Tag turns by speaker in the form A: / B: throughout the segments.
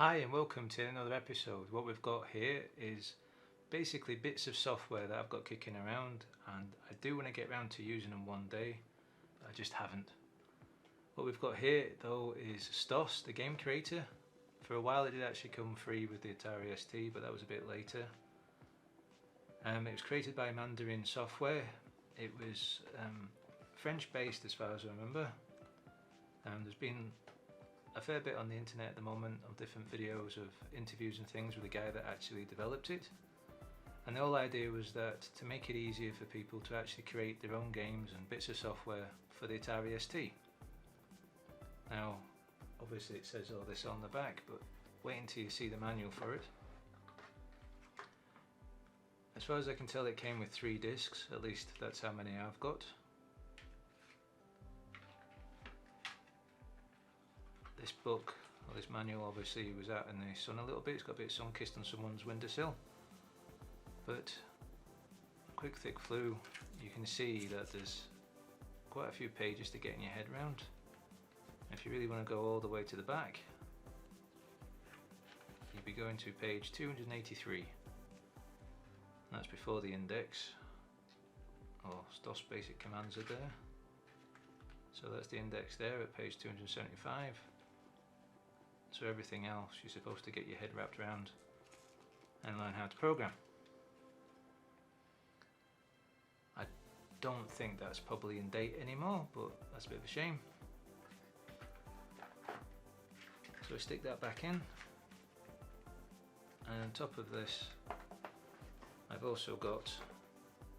A: Hi and welcome to another episode. What we've got here is basically bits of software that I've got kicking around, and I do want to get around to using them one day, but I just haven't. What we've got here though is STOS, the game creator. For a while it did actually come free with the Atari ST, but that was a bit later. It was created by Mandarin Software. It was French based as far as I remember. There's been a fair bit on the internet at the moment of different videos of interviews and things with the guy that actually developed it. And the whole idea was that to make it easier for people to actually create their own games and bits of software for the Atari ST. Now, obviously it says all this on the back, but wait until you see the manual for it. As far as I can tell, it came with 3 discs, at least that's how many I've got. This book, or this manual, obviously was out in the sun a little bit. It's got a bit sun-kissed on someone's windowsill. But a quick thick flew, you can see that there's quite a few pages to get in your head round. If you really want to go all the way to the back, you'd be going to page 283. And that's before the index, or STOS basic commands are there. So that's the index there at page 275. So everything else you're supposed to get your head wrapped around and learn how to program. I don't think that's probably in date anymore, but that's a bit of a shame. So I stick that back in, and on top of this I've also got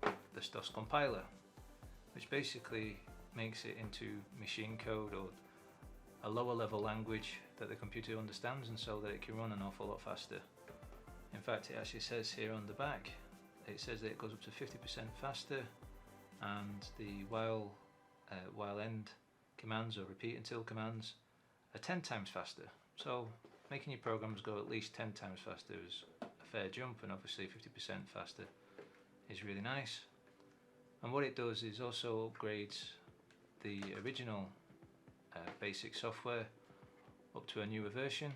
A: the STOS compiler, which basically makes it into machine code or a lower level language that the computer understands, and so that it can run an awful lot faster. In fact, it actually says here on the back, it says that it goes up to 50% faster, and the while end commands or repeat until commands are 10 times faster. So making your programs go at least 10 times faster is a fair jump, and obviously 50% faster is really nice. And what it does is also upgrades the original basic software up to a newer version,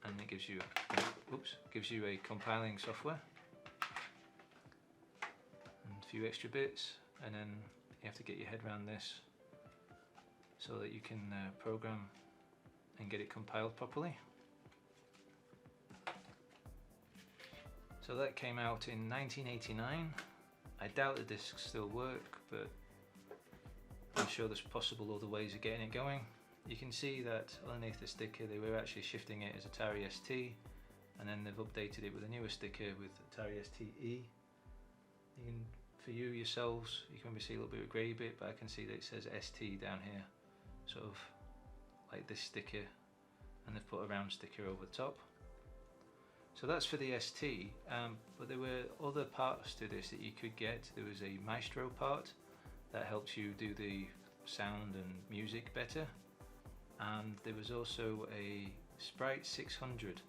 A: and it gives you a compiling software and a few extra bits, and then you have to get your head around this so that you can program and get it compiled properly. So that came out in 1989. I doubt the discs still work, but I'm sure there's possible other ways of getting it going. You can see that underneath the sticker they were actually shifting it as Atari ST, and then they've updated it with a newer sticker with Atari STE. For you yourselves, you can maybe see a little bit of a grey bit, but I can see that it says ST down here, sort of like this sticker, and they've put a round sticker over the top. So that's for the ST, but there were other parts to this that you could get. There was a Maestro part that helps you do the sound and music better, and there was also a Sprite 600,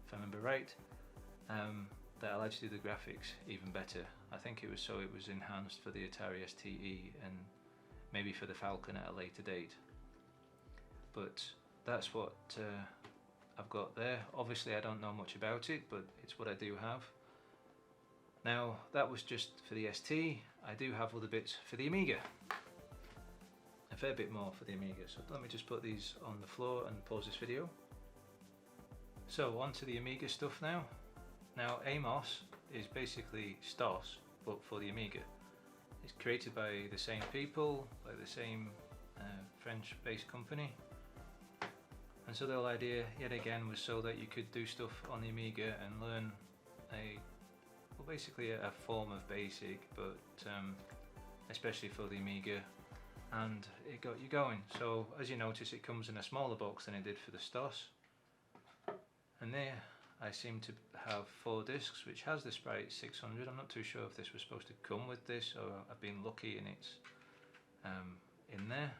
A: if I remember right, that allowed you to do the graphics even better. I think it was so it was enhanced for the Atari STE and maybe for the Falcon at a later date. But that's what I've got there. Obviously I don't know much about it, but it's what I do have. Now that was just for the ST. I do have other bits for the Amiga. A fair bit more for the Amiga. So let me just put these on the floor and pause this video. So on to the Amiga stuff now. Now AMOS is basically STOS, but for the Amiga. It's created by the same people, by the same French-based company. And so the whole idea, yet again, was so that you could do stuff on the Amiga and learn basically a form of BASIC, but especially for the Amiga, and it got you going. So as you notice, it comes in a smaller box than it did for the STOS. And there I seem to have 4 discs, which has the Sprite 600. I'm not too sure if this was supposed to come with this, or I've been lucky and it's in there.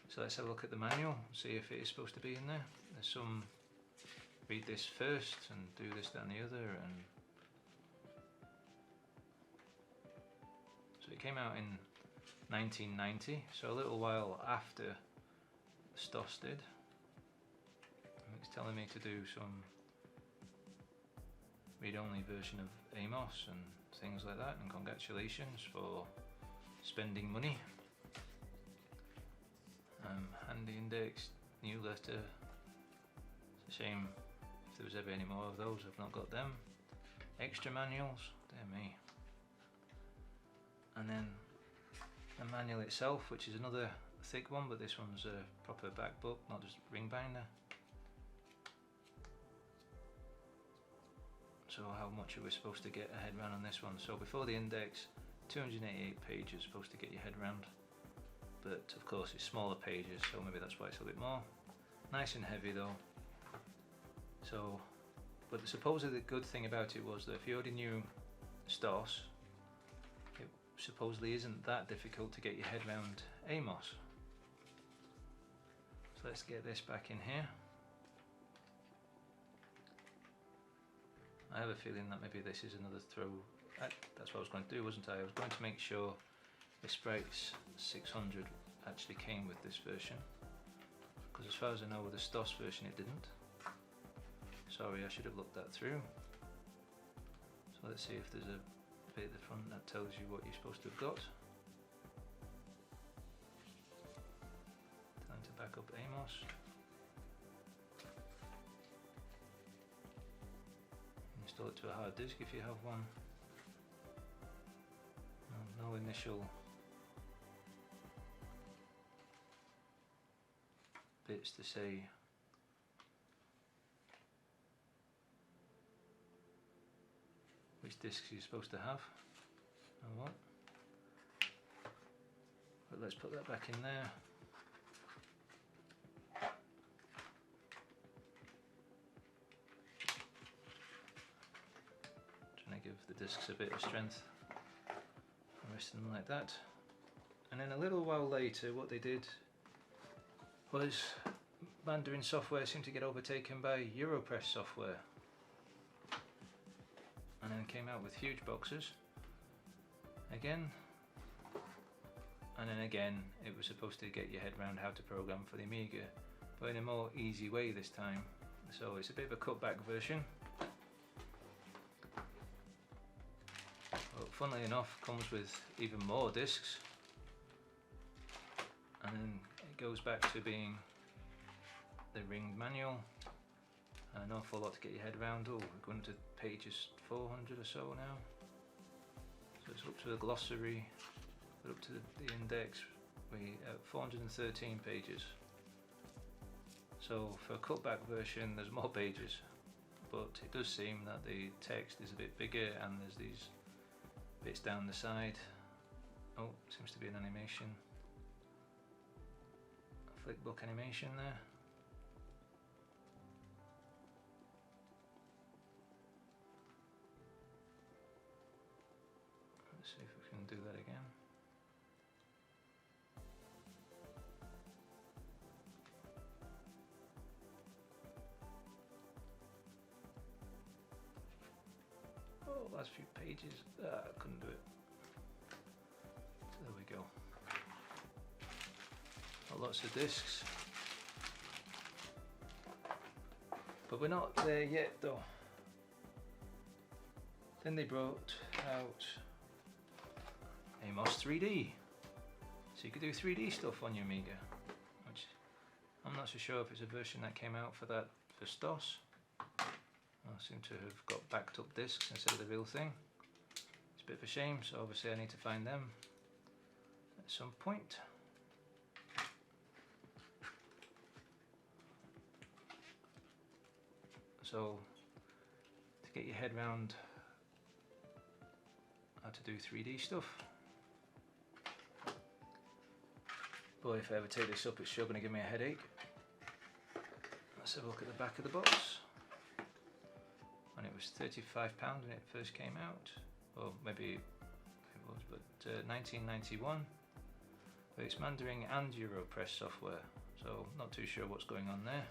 A: So let's have a look at the manual, see if it is supposed to be in there. There's some read this first and do this, that and the other. And so it came out in 1990, so a little while after STOS did. it's telling me to do some read-only version of AMOS and things like that, and congratulations for spending money. Handy index, newsletter. It's a shame if there was ever any more of those. I've not got them. Extra manuals, dear me. And then the manual itself, which is another thick one, but this one's a proper back book, not just ring binder. So how much are we supposed to get a head round on this one? So before the index, 288 pages supposed to get your head round, but of course it's smaller pages, so maybe that's why it's a bit more. Nice and heavy though. So, but supposedly the good thing about it was that if you already knew STOS, it supposedly isn't that difficult to get your head round AMOS. So let's get this back in here. I have a feeling that maybe this is another throw. That's what I was going to do, wasn't I? I was going to make sure the Sprites 600 actually came with this version, because as far as I know with the STOS version it didn't. Sorry, I should have looked that through. So let's see if there's a bit at the front that tells you what you're supposed to have got. Time to back up AMOS. Install it to a hard disk if you have one. No initial bits to say which discs you're supposed to have and what. But let's put that back in there. Trying to give the discs a bit of strength. Resting them like that. And then a little while later what they did was Mandarin software seemed to get overtaken by Europress software, and then came out with huge boxes again, and then again it was supposed to get your head around how to program for the Amiga, but in a more easy way this time. So it's a bit of a cutback version. But funnily enough, comes with even more discs, and then it goes back to being the ringed manual. An awful lot to get your head around. Oh, we're going to pages 400 or so now. So it's up to the glossary, but up to the index, we 413 pages. So for a cutback version, there's more pages, but it does seem that the text is a bit bigger, and there's these bits down the side. Oh, seems to be an animation, a flickbook animation there. Let's see if we can do that again. Oh, last few pages. I couldn't do it. There we go. Lots of discs. But we're not there yet though. Then they brought out AMOS 3D. So you could do 3D stuff on your Amiga, which I'm not so sure if it's a version that came out for that for STOS. I seem to have got backed up discs instead of the real thing. It's a bit of a shame, so obviously I need to find them at some point. So to get your head around how to do 3D stuff. Boy, if I ever take this up, it's sure going to give me a headache. Let's have a look at the back of the box. And it was £35 when it first came out, or maybe it was, but 1991. But it's Mandarin and Europress software, so not too sure what's going on there.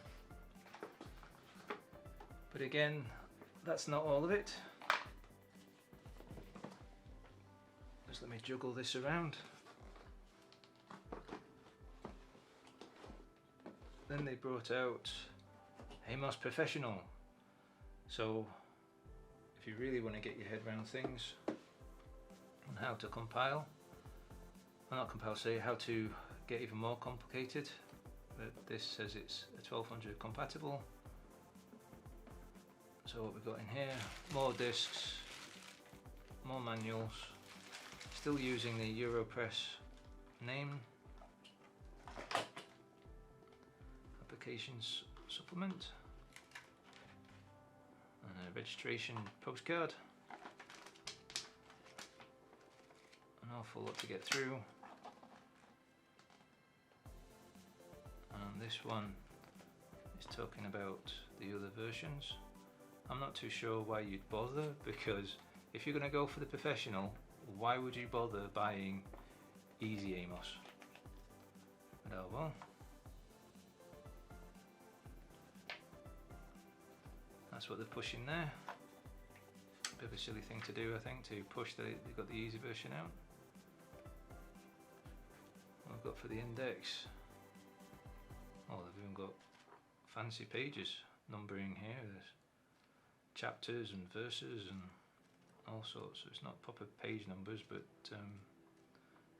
A: But again, that's not all of it. Just let me juggle this around. Then they brought out AMOS Professional. So if you really want to get your head around things on how to compile, well, not compile, say how to get even more complicated, but this says it's a 1200 compatible. So what we've got in here, more discs, more manuals, still using the Europress name, applications supplement, and a registration postcard. An awful lot to get through. And this one is talking about the other versions. I'm not too sure why you'd bother, because if you're going to go for the professional, why would you bother buying Easy AMOS? But oh well. That's what they're pushing there. Bit of a silly thing to do, I think, to push that they've got the easy version out. What I've got for the index, oh, they've even got fancy pages numbering here. There's chapters and verses and all sorts. So it's not proper page numbers, but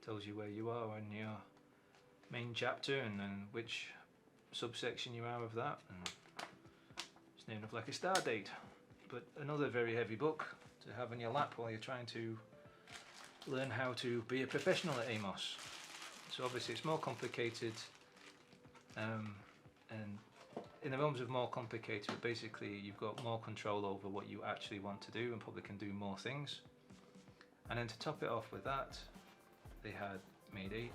A: tells you where you are in your main chapter and then which subsection you are of that. And it's named up like a star date. But another very heavy book to have in your lap while you're trying to learn how to be a professional at AMOS. So obviously it's more complicated, and in the realms of more complicated, basically you've got more control over what you actually want to do and probably can do more things. And then to top it off with that, they had made a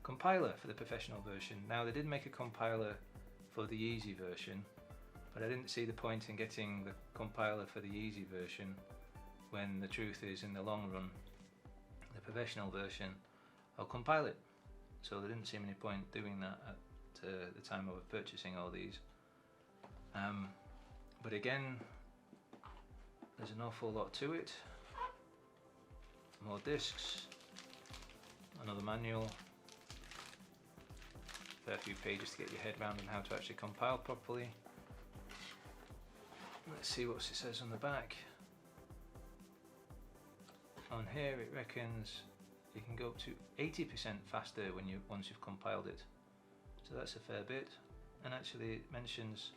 A: compiler for the professional version. Now they did make a compiler for the easy version, but I didn't see the point in getting the compiler for the easy version when the truth is, in the long run, the professional version will compile it. So there didn't seem any point doing that at the time of purchasing all these. But again, there's an awful lot to it. More discs, another manual, a fair few pages to get your head around on how to actually compile properly. Let's see what it says on the back. On here it reckons you can go up to 80% faster once you've compiled it. So that's a fair bit. And actually it mentions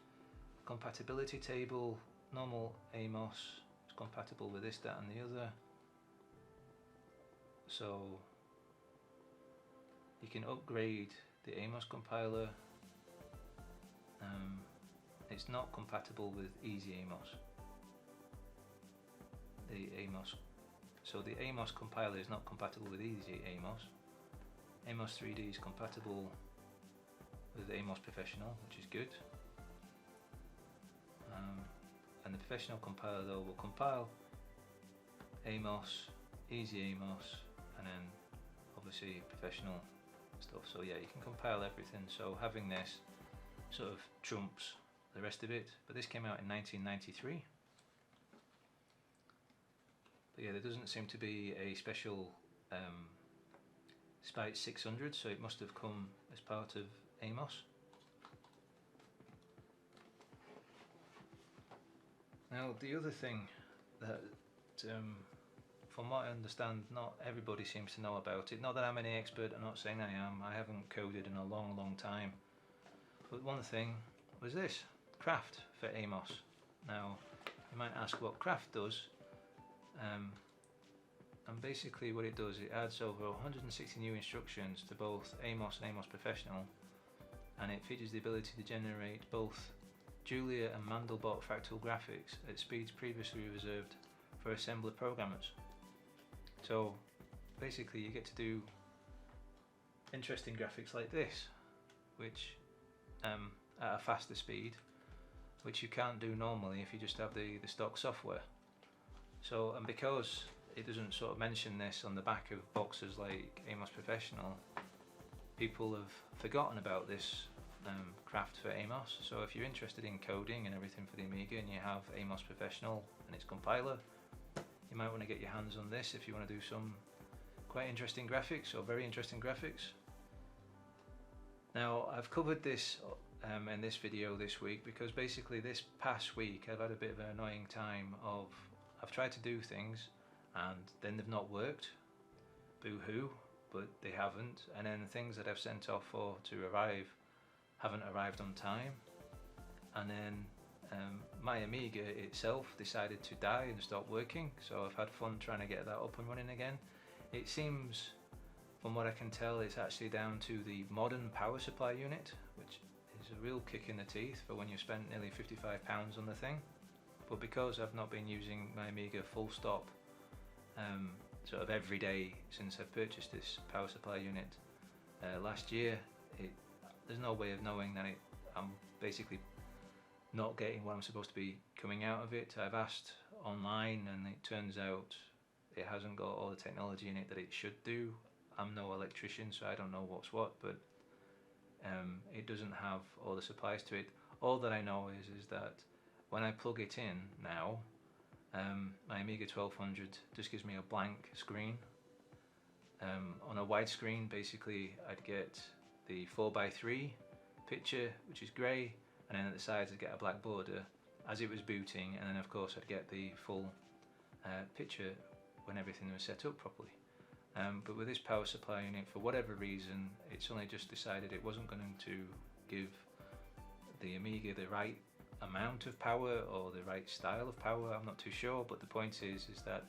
A: compatibility table, normal AMOS is compatible with this, that and the other. So you can upgrade the AMOS compiler. It's not compatible with Easy AMOS. So the AMOS compiler is not compatible with Easy AMOS. AMOS 3D is compatible with AMOS Professional, which is good. And the Professional compiler though will compile AMOS, Easy AMOS, and then obviously Professional stuff. So yeah, you can compile everything. So having this sort of trumps the rest of it. But this came out in 1993. But yeah, there doesn't seem to be a special Spite 600, so it must have come as part of AMOS. Now the other thing that, from what I understand, not everybody seems to know about it. Not that I'm any expert, I'm not saying I am, I haven't coded in a long time. But one thing was this, craft for AMOS. Now you might ask what craft does, and basically what it does, it adds over 160 new instructions to both AMOS and AMOS Professional, and it features the ability to generate both Julia and Mandelbrot fractal graphics at speeds previously reserved for assembler programmers. So basically you get to do interesting graphics like this, which at a faster speed, which you can't do normally if you just have the stock software. So, and because it doesn't sort of mention this on the back of boxes like AMOS Professional, people have forgotten about this craft for AMOS. So if you're interested in coding and everything for the Amiga and you have AMOS Professional and its compiler, you might want to get your hands on this if you want to do some quite interesting graphics or very interesting graphics. Now I've covered this in this video this week, because basically this past week I've had a bit of an annoying time of I've tried to do things and then they've not worked, boo-hoo, but they haven't, and then the things that I've sent off for to arrive haven't arrived on time, and then my Amiga itself decided to die and stop working, so I've had fun trying to get that up and running again. It seems, from what I can tell, it's actually down to the modern power supply unit, which is a real kick in the teeth for when you spent nearly £55 on the thing. But because I've not been using my Amiga full stop sort of every day since I purchased this power supply unit last year, there's no way of knowing that I'm basically not getting what I'm supposed to be coming out of it. I've asked online and it turns out it hasn't got all the technology in it that it should do. I'm no electrician, so I don't know what's what, but it doesn't have all the supplies to it. All that I know is that when I plug it in now, my Amiga 1200 just gives me a blank screen. On a widescreen, basically I'd get the 4:3 picture, which is grey, and then at the sides I'd get a black border as it was booting, and then of course I'd get the full picture when everything was set up properly. But with this power supply unit, for whatever reason, it's only just decided it wasn't going to give the Amiga the right amount of power or the right style of power. I'm not too sure, but the point is that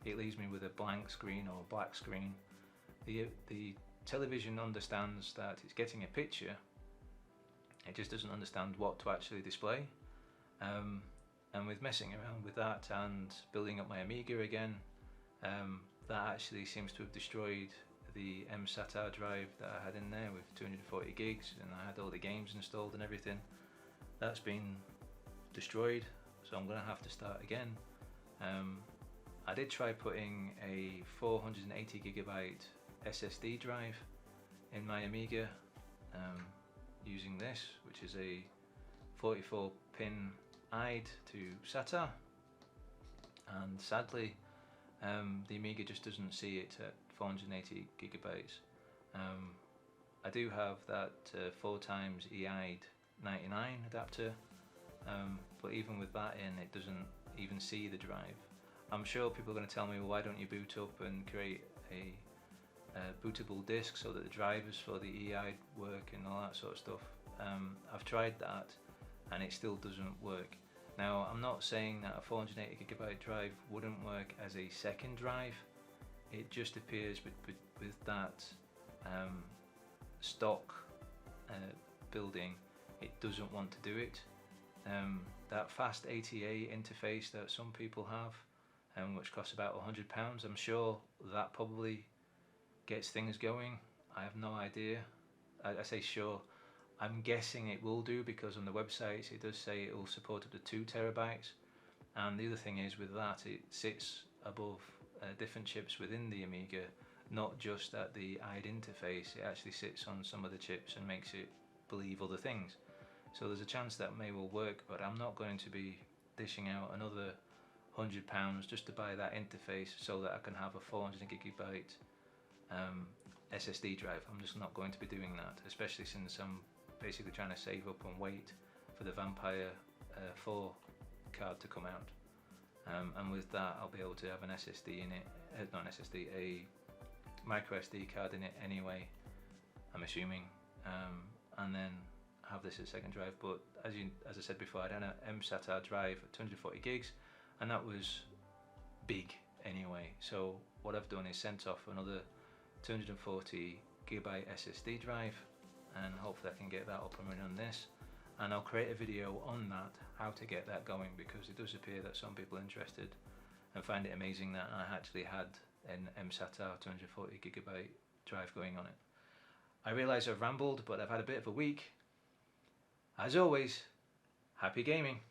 A: it leaves me with a blank screen or black screen. The television understands that it's getting a picture, it just doesn't understand what to actually display. And with messing around with that and building up my Amiga again, that actually seems to have destroyed the SATA drive that I had in there with 240 gigs, and I had all the games installed and everything. That's been destroyed, so I'm going to have to start again. I did try putting a 480GB SSD drive in my Amiga using this, which is a 44 pin IDE to SATA, and sadly the Amiga just doesn't see it at 480GB. I do have that 4x eIDE 99 adapter, but even with that in, it doesn't even see the drive. I'm sure people are going to tell me, well, why don't you boot up and create a bootable disk so that the drivers for the eIDE work and all that sort of stuff. I've tried that and it still doesn't work. Now, I'm not saying that a 480GB drive wouldn't work as a second drive. It just appears with that stock building, it doesn't want to do it. That fast ATA interface that some people have, which costs about £100, I'm sure that probably gets things going. I have no idea. I say sure. I'm guessing it will do, because on the website it does say it will support up to 2 terabytes. And the other thing is, with that, it sits above different chips within the Amiga, not just at the IDE interface. It actually sits on some of the chips and makes it believe other things. So there's a chance that may well work, but I'm not going to be dishing out another £100 just to buy that interface so that I can have a 400GB SSD drive. I'm just not going to be doing that, especially since I'm basically trying to save up and wait for the Vampire 4 card to come out. And with that, I'll be able to have an SSD in it, not an SSD, a micro SD card in it anyway, I'm assuming, and then have this as a second drive. But as I said before, I had an SATA drive at 240 gigs, and that was big anyway. So what I've done is sent off another 240GB SSD drive, and hopefully I can get that up and running on this, and I'll create a video on that, how to get that going, because it does appear that some people are interested and find it amazing that I actually had an SATA 240GB drive going on it. I realise I've rambled, but I've had a bit of a week. As always, happy gaming!